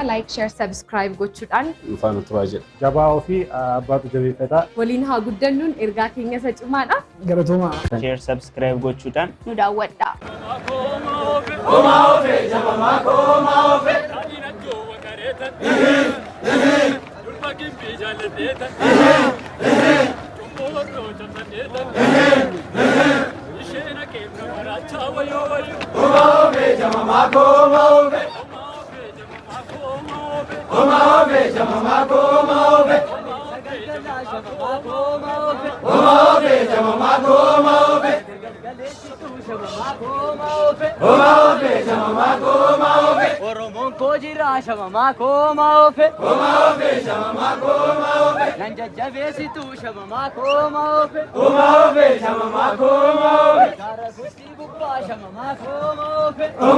لايك شير سبسكرايب gochuudhaan Faana turaa jira. Gabaa ofii abbaatu jabeeffataa. waliin haa guddannuun ergaa keenya isa cimaadha. Galatoomaa. share subscribe gochuudhaan Nu daawwadhaa. Oromon ko jira shamama ko maofe shamama ko maofe nanjajjabeesitu shamama ko maofe shamama ko maofe kara gusti bubba shamama ko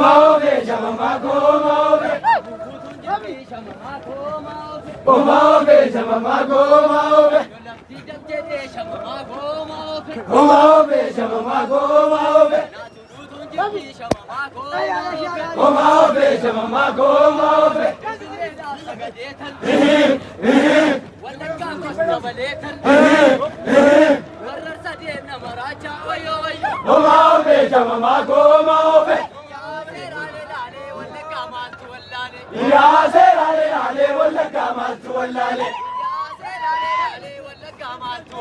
maofe shamama ko maofe abutun jabi shamama ko maofe shamama ko maofe yolakti dabjete shamama ko maofe shamama ko maofe shamama ko maofe sagadeetan wallaggaa kostabaleetan warrarsa deemna maraacha wayo shamama ko maofe yaa seeraale laalee wallaggaa maaltu wallaale yaa seeraale laalee wallaggaa maaltu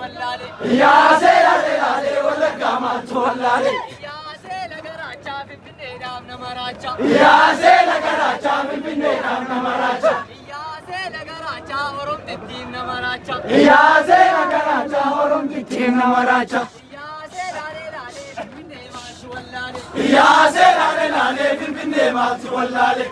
wallaale yaa seeraale laalee wallaggaa maaltu wallaale Yaase la garacha finfinne namna maracha Yaase la garacha orom dittim na maracha Yaase la garacha orom dittim na maracha Yaase lale lale finfinne maaltu wallale Yaase lale lale finfinne maaltu wallale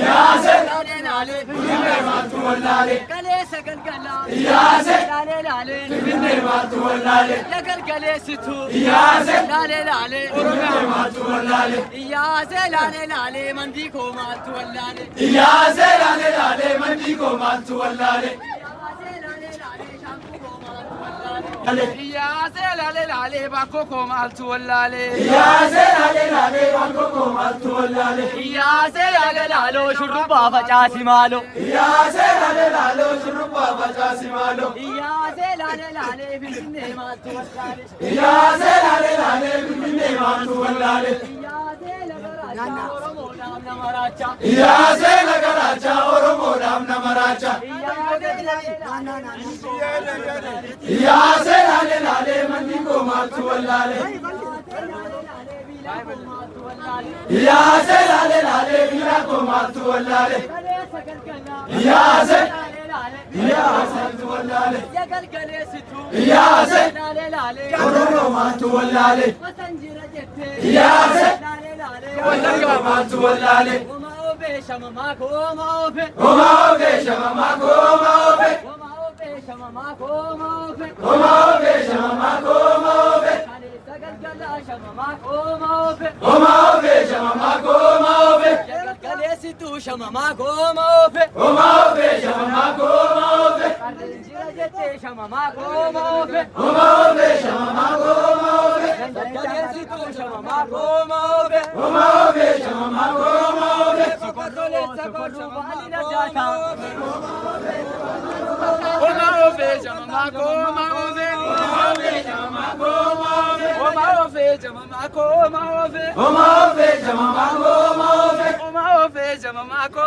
Yaase lale lale finfinne maaltu wallale Kale sagalgala Yaase lale lale finfinne maaltu wallale Yagalgale situ Yaase lale lale finfinne maaltu wallale Yaase lale lale mandi ko maaltu wallale Yaase lale lale mandi ko maaltu wallale Yaase lale lale bakko ko maaltu wallale Yaase lale lale bakko ko maaltu wallale Yaase lale lalo shurruba facaasi maalo Yaase lale lalo shurruba facaasi maalo Yaase lale lale finfinne maaltu wallale Yaase lale lale finfinne maaltu wallale Yaase la garacha oromo namna maracha Yaase lale lale mandi ko maaltu wallale Yaase lale lale bila ko maaltu wallale Yaase maaltu wallale Yaase oromo maaltu wallale Yaase wallaggaa maaltu wallale shamama ko maofe shamama ko maofe shamama ko maofe shamama ko maofe sagalgala shamama ko maofe shamama ko maofe galesitu shamama ko maofe shamama ko maofe jete shamama ko maofe shamama ko maofe galesitu shamama ko maofe shamama ko maofe sokorole sokorlu balina jata shamama ko maofe shamama ko maofe shamama ko maofe shamama ko maofe shamama ko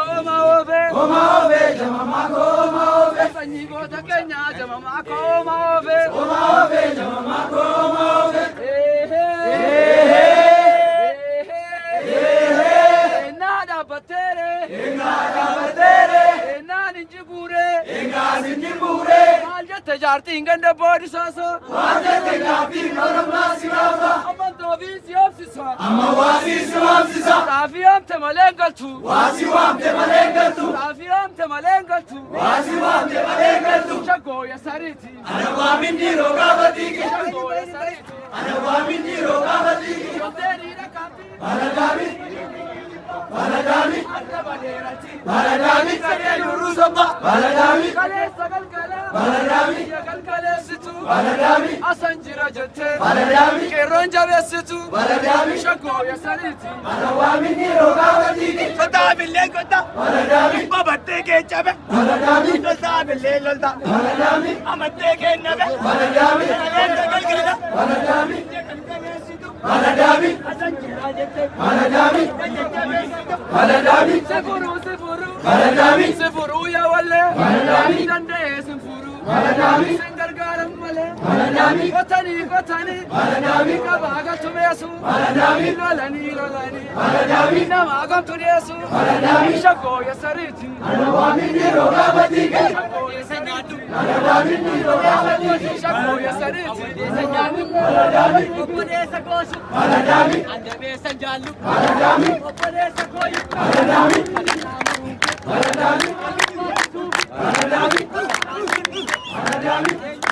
maofe shamama ko maofe sanyi goota keenya shamama ko maofe shamama ko maofe nada batere nan injigure maljate jartin ganda body soso maljate jartin norma sirafa amanto visi ofsisa amma wasi siwamsisa rafiyam te malengaltu wasi wam te malengaltu rafiyam te malengaltu wasi wam te malengaltu chago ya sariti ana wamin diro gabatiki chago ya sariti ana wamin diro gabatiki yoteri rakati baladami baladami baladami Baladami, baladami, baladami, Asanjira jette Keron jabeessitu Shakoo yasaniiti Sotaa billee goota Babattee kee cabe Loltaa billee lolta Amattee kee nabe Lolta galgala Asanjira jette Sefuru ya walle Dandee sefuru Sengargaram male Kotani Kabaga tumesu Lolani Namaga tunesu Shako yasariti Shako yasanadu Shako yasariti Opodesa kosu Andame sanjalu Opodesa koyu Paradami